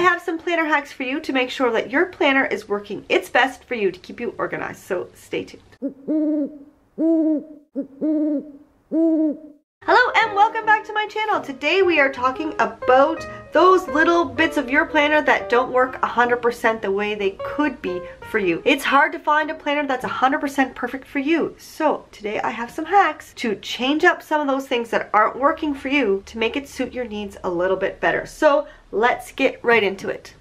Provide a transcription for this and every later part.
I have some planner hacks for you to make sure that your planner is working its best for you to keep you organized. So stay tuned. Hello and welcome back to my channel. Today we are talking about those little bits of your planner that don't work 100% the way they could be for you. It's hard to find a planner that's 100% perfect for you. So today I have some hacks to change up some of those things that aren't working for you to make it suit your needs a little bit better. So let's get right into it.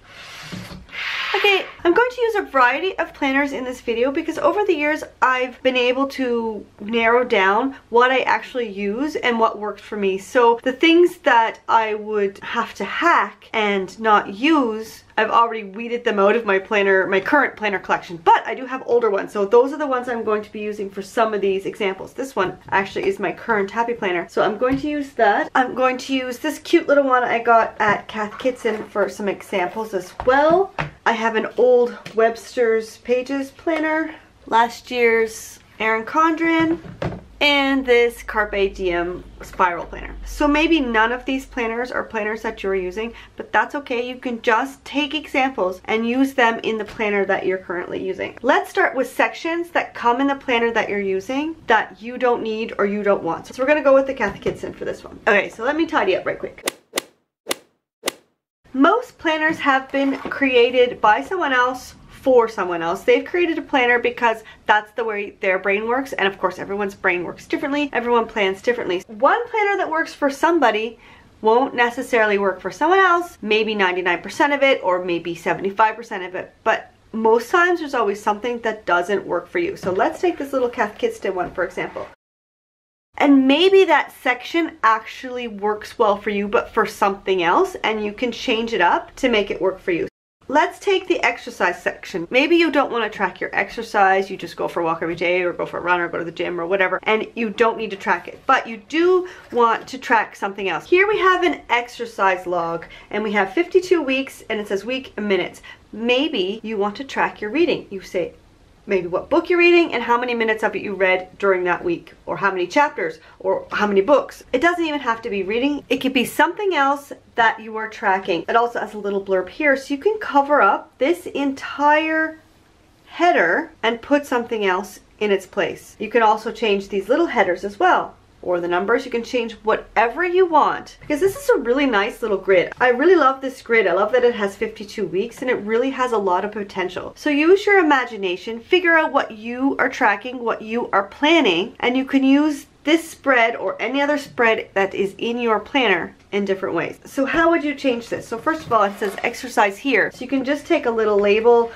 Okay, I'm going to use a variety of planners in this video because over the years I've been able to narrow down what I actually use and what worked for me. So the things that I would have to hack and not use, I've already weeded them out of my planner, my current planner collection, but I do have older ones. So those are the ones I'm going to be using for some of these examples. This one actually is my current happy planner. So I'm going to use that. I'm going to use this cute little one I got at Cath Kidston for some examples as well. I have an old Webster's Pages planner, last year's Erin Condren, and this Carpe Diem spiral planner. So maybe none of these planners are planners that you're using, but that's okay. You can just take examples and use them in the planner that you're currently using. Let's start with sections that come in the planner that you're using that you don't need or you don't want. So we're gonna go with the Cath Kidston for this one. Okay, so let me tidy up right quick. Most planners have been created by someone else for someone else. They've created a planner because that's the way their brain works, and of course everyone's brain works differently. Everyone plans differently. One planner that works for somebody won't necessarily work for someone else, maybe 99% of it or maybe 75% of it, but most times there's always something that doesn't work for you. So let's take this little Cath Kidston one for example. And maybe that section actually works well for you, but for something else, and you can change it up to make it work for you. Let's take the exercise section. Maybe you don't want to track your exercise, you just go for a walk every day or go for a run or go to the gym or whatever, and you don't need to track it, but you do want to track something else. Here we have an exercise log, and we have 52 weeks, and it says week and minutes. Maybe you want to track your reading. You say, maybe what book you're reading and how many minutes of it you read during that week, or how many chapters, or how many books. It doesn't even have to be reading. It could be something else that you are tracking. It also has a little blurb here, so you can cover up this entire header and put something else in its place. You can also change these little headers as well, or the numbers. You can change whatever you want because this is a really nice little grid. I really love this grid. I love that it has 52 weeks and it really has a lot of potential. So use your imagination, figure out what you are tracking, what you are planning, and you can use this spread or any other spread that is in your planner in different ways. So how would you change this? So first of all, it says exercise here. So you can just take a little label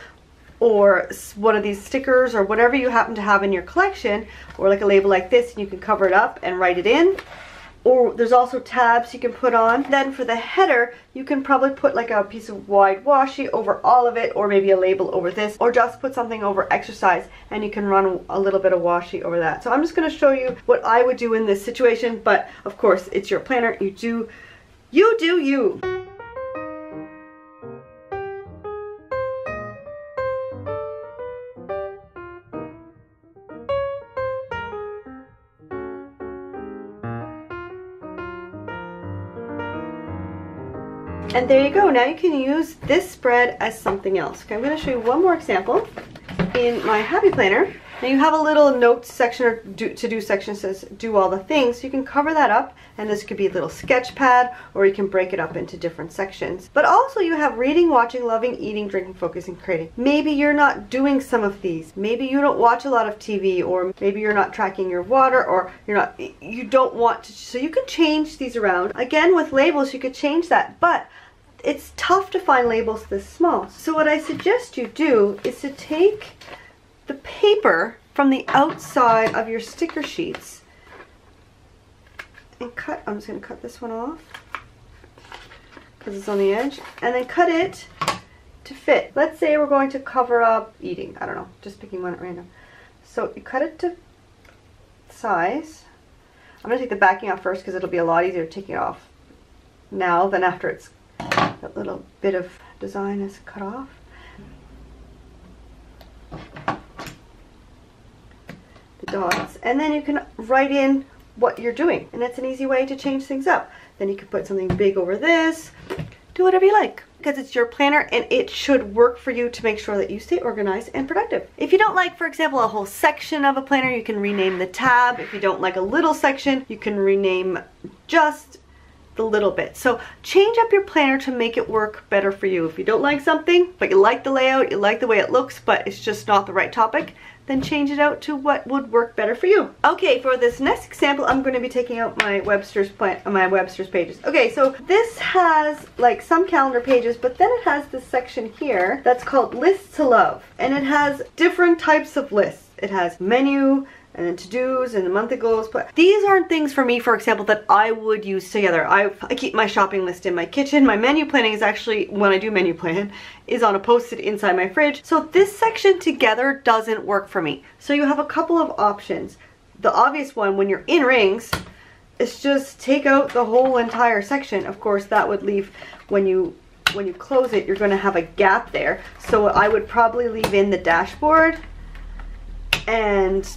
or one of these stickers or whatever you happen to have in your collection, or like a label like this, and you can cover it up and write it in. Or there's also tabs you can put on. Then for the header, you can probably put like a piece of wide washi over all of it, or maybe a label over this, or just put something over exercise and you can run a little bit of washi over that. So I'm just going to show you what I would do in this situation, but of course it's your planner. You do you. And there you go. Now you can use this spread as something else. Okay, I'm going to show you one more example in my happy planner. Now you have a little notes section or to-do section that says do all the things. So you can cover that up, and this could be a little sketch pad, or you can break it up into different sections. But also you have reading, watching, loving, eating, drinking, focusing, creating. Maybe you're not doing some of these. Maybe you don't watch a lot of TV, or maybe you're not tracking your water, or you don't want to. So you can change these around. Again, with labels you could change that, but it's tough to find labels this small. So what I suggest you do is to take the paper from the outside of your sticker sheets and cut. I'm just going to cut this one off because it's on the edge, and then cut it to fit. Let's say we're going to cover up eating. I don't know, just picking one at random. So you cut it to size. I'm going to take the backing off first because it'll be a lot easier to take it off now than after it's that little bit of design is cut off. The dots, and then you can write in what you're doing, and that's an easy way to change things up. Then you can put something big over this, do whatever you like. because it's your planner and it should work for you to make sure that you stay organized and productive. If you don't like, for example, a whole section of a planner, you can rename the tab. If you don't like a little section, you can rename just the little bit. So change up your planner to make it work better for you. If you don't like something, but you like the layout, you like the way it looks, but it's just not the right topic, then change it out to what would work better for you. Okay, for this next example, I'm going to be taking out my Webster's pages. Okay, so this has like some calendar pages, but then it has this section here that's called Lists to Love, and it has different types of lists. It has menu, and then to-dos and the monthly goals, but these aren't things for me, for example, that I would use together. I keep my shopping list in my kitchen. My menu planning is actually, when I do menu plan, is on a post-it inside my fridge. So this section together doesn't work for me. So you have a couple of options. The obvious one, when you're in rings, is just take out the whole entire section. Of course, that would leave, when you close it, you're going to have a gap there. So I would probably leave in the dashboard and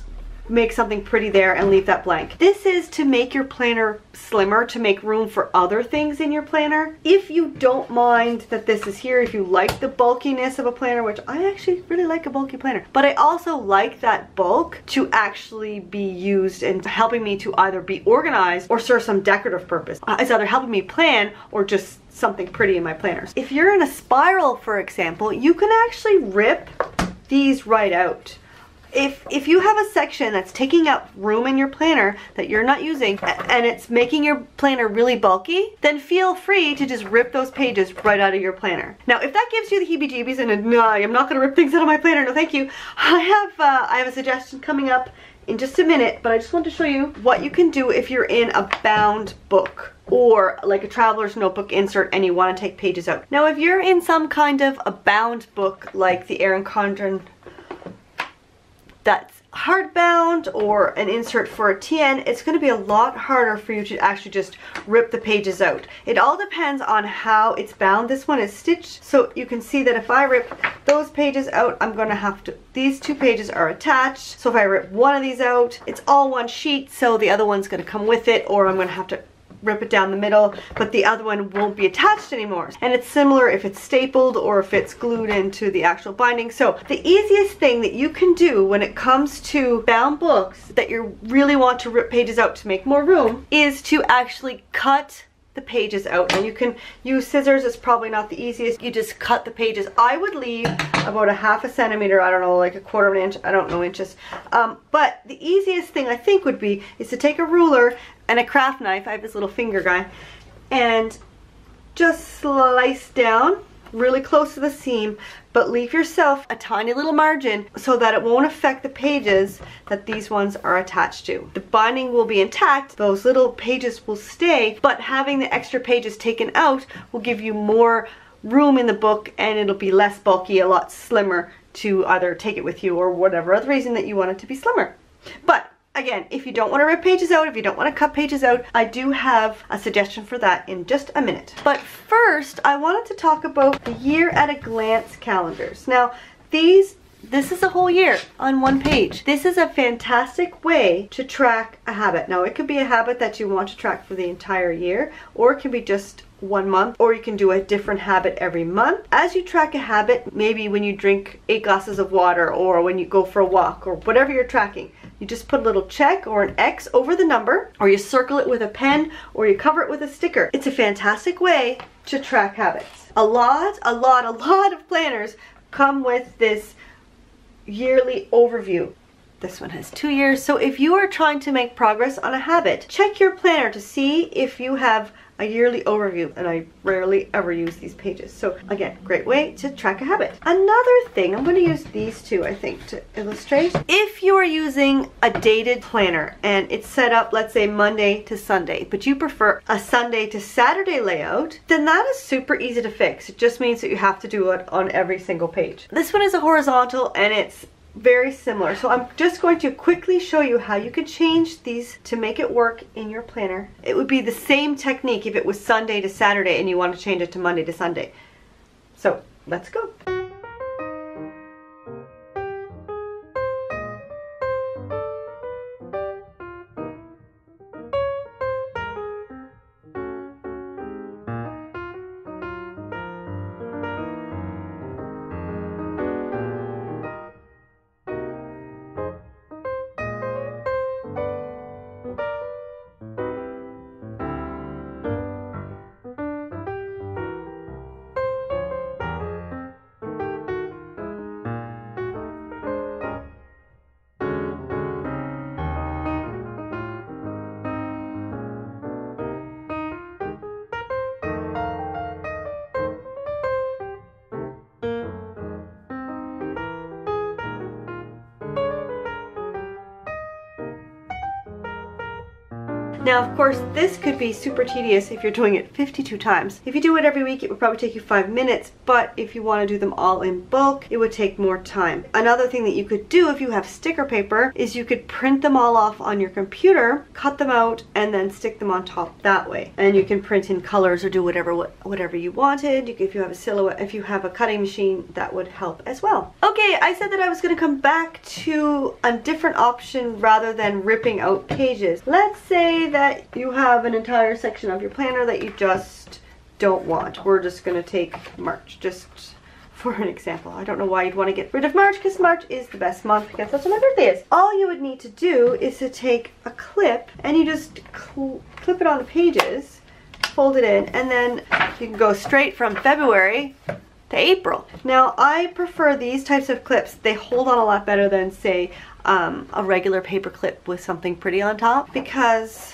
make something pretty there and leave that blank. This is to make your planner slimmer, to make room for other things in your planner. If you don't mind that this is here, if you like the bulkiness of a planner, which I actually really like a bulky planner, but I also like that bulk to actually be used in helping me to either be organized or serve some decorative purpose. It's either helping me plan or just something pretty in my planners. If you're in a spiral, for example, you can actually rip these right out. If you have a section that's taking up room in your planner that you're not using and it's making your planner really bulky, then feel free to just rip those pages right out of your planner. Now, if that gives you the heebie-jeebies and no, I'm not going to rip things out of my planner, no thank you, I have a suggestion coming up in just a minute, but I just want to show you what you can do if you're in a bound book or like a traveler's notebook insert and you want to take pages out. Now, if you're in some kind of a bound book like the Erin Condren that's hardbound or an insert for a TN, it's going to be a lot harder for you to actually just rip the pages out. It all depends on how it's bound. This one is stitched, so you can see that if I rip those pages out, I'm going to have to, these two pages are attached, so if I rip one of these out, it's all one sheet, so the other one's going to come with it, or I'm going to have to rip it down the middle, but the other one won't be attached anymore. And it's similar if it's stapled or if it's glued into the actual binding. So the easiest thing that you can do when it comes to bound books that you really want to rip pages out to make more room is to actually cut the pages out. Now you can use scissors, it's probably not the easiest. You just cut the pages. I would leave about a half a centimeter, I don't know, like a quarter of an inch, I don't know inches. But the easiest thing I think would be is to take a ruler and a craft knife, I have this little finger guy, and just slice down really close to the seam, but leave yourself a tiny little margin so that it won't affect the pages that these ones are attached to. The binding will be intact, those little pages will stay, but having the extra pages taken out will give you more room in the book and it'll be less bulky, a lot slimmer to either take it with you or whatever other reason that you want it to be slimmer. But again, if you don't want to rip pages out, if you don't want to cut pages out, I do have a suggestion for that in just a minute. But first, I wanted to talk about the year at a glance calendars. Now, this is a whole year on one page. This is a fantastic way to track a habit. Now, it could be a habit that you want to track for the entire year, or it can be just 1 month, or you can do a different habit every month. As you track a habit, maybe when you drink 8 glasses of water, or when you go for a walk, or whatever you're tracking, you just put a little check or an X over the number, or you circle it with a pen, or you cover it with a sticker. It's a fantastic way to track habits. A lot of planners come with this yearly overview. This one has 2 years. So if you are trying to make progress on a habit, check your planner to see if you have a yearly overview, and I rarely ever use these pages. So again, great way to track a habit. Another thing, I'm going to use these two, I think, to illustrate. If you are using a dated planner and it's set up, let's say Monday to Sunday, but you prefer a Sunday to Saturday layout, then that is super easy to fix. It just means that you have to do it on every single page. This one is a horizontal and it's very similar. So I'm just going to quickly show you how you could change these to make it work in your planner. It would be the same technique if it was Sunday to Saturday and you want to change it to Monday to Sunday. So let's go. Now, of course, this could be super tedious if you're doing it 52 times. If you do it every week, it would probably take you 5 minutes, but if you want to do them all in bulk, it would take more time. Another thing that you could do if you have sticker paper is you could print them all off on your computer, cut them out, and then stick them on top that way. And you can print in colors or do whatever you wanted. If you have a silhouette, if you have a cutting machine, that would help as well. Okay, I said that I was going to come back to a different option rather than ripping out pages. Let's say that you have an entire section of your planner that you just don't want. We're just going to take March, just for an example. I don't know why you'd want to get rid of March, because March is the best month because that's when my birthday is. All you would need to do is to take a clip and you just clip it on the pages, fold it in, and then you can go straight from February to April. Now, I prefer these types of clips. They hold on a lot better than, say, a regular paper clip with something pretty on top, because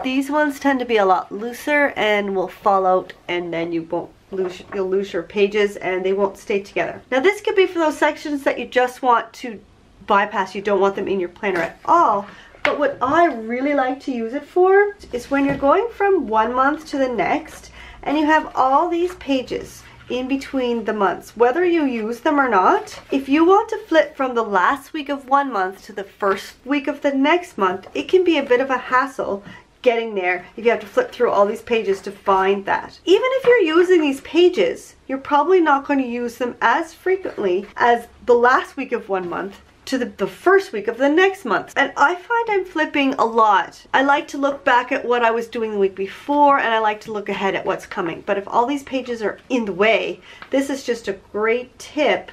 these ones tend to be a lot looser and will fall out, and then you'll lose your pages and they won't stay together. Now, this could be for those sections that you just want to bypass. You don't want them in your planner at all. But what I really like to use it for is when you're going from one month to the next and you have all these pages in between the months, whether you use them or not. If you want to flip from the last week of one month to the first week of the next month, it can be a bit of a hassle getting there if you have to flip through all these pages to find that. Even if you're using these pages, you're probably not going to use them as frequently as the last week of one month to the first week of the next month. And I find I'm flipping a lot. I like to look back at what I was doing the week before, and I like to look ahead at what's coming. But if all these pages are in the way, this is just a great tip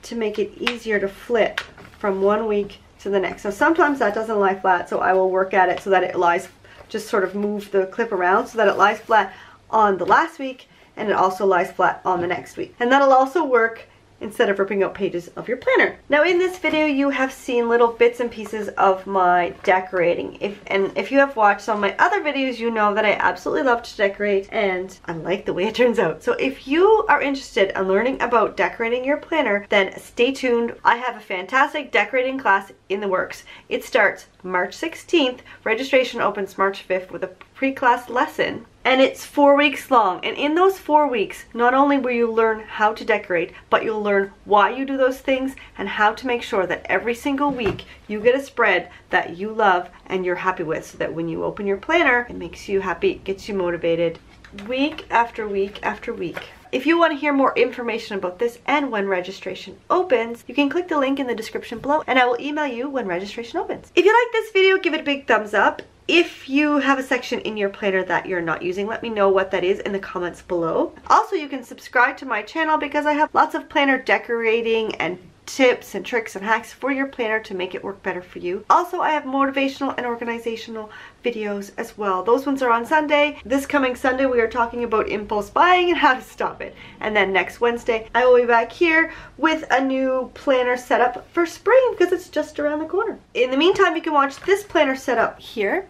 to make it easier to flip from one week to the next. So sometimes that doesn't lie flat, so I will work at it so that it lies, just sort of move the clip around so that it lies flat on the last week, and it also lies flat on the next week. And that'll also work instead of ripping out pages of your planner. Now, in this video you have seen little bits and pieces of my decorating. If you have watched some of my other videos, you know that I absolutely love to decorate and I like the way it turns out. So if you are interested in learning about decorating your planner, then stay tuned. I have a fantastic decorating class in the works. It starts March 16th. Registration opens March 5th with a pre-class lesson. And it's 4 weeks long. And in those 4 weeks, not only will you learn how to decorate, but you'll learn why you do those things and how to make sure that every single week you get a spread that you love and you're happy with, so that when you open your planner, it makes you happy, gets you motivated week after week after week. If you want to hear more information about this and when registration opens, you can click the link in the description below and I will email you when registration opens. If you like this video, give it a big thumbs up. If you have a section in your planner that you're not using, let me know what that is in the comments below. Also, you can subscribe to my channel because I have lots of planner decorating and tips and tricks and hacks for your planner to make it work better for you. Also, I have motivational and organizational videos as well. Those ones are on Sunday. This coming Sunday we are talking about impulse buying and how to stop it. And then next Wednesday I will be back here with a new planner setup for spring because it's just around the corner. In the meantime, you can watch this planner setup here.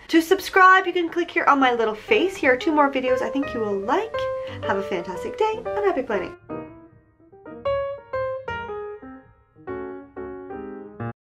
To subscribe, you can click here on my little face. Here are 2 more videos I think you will like. Have a fantastic day and happy planning.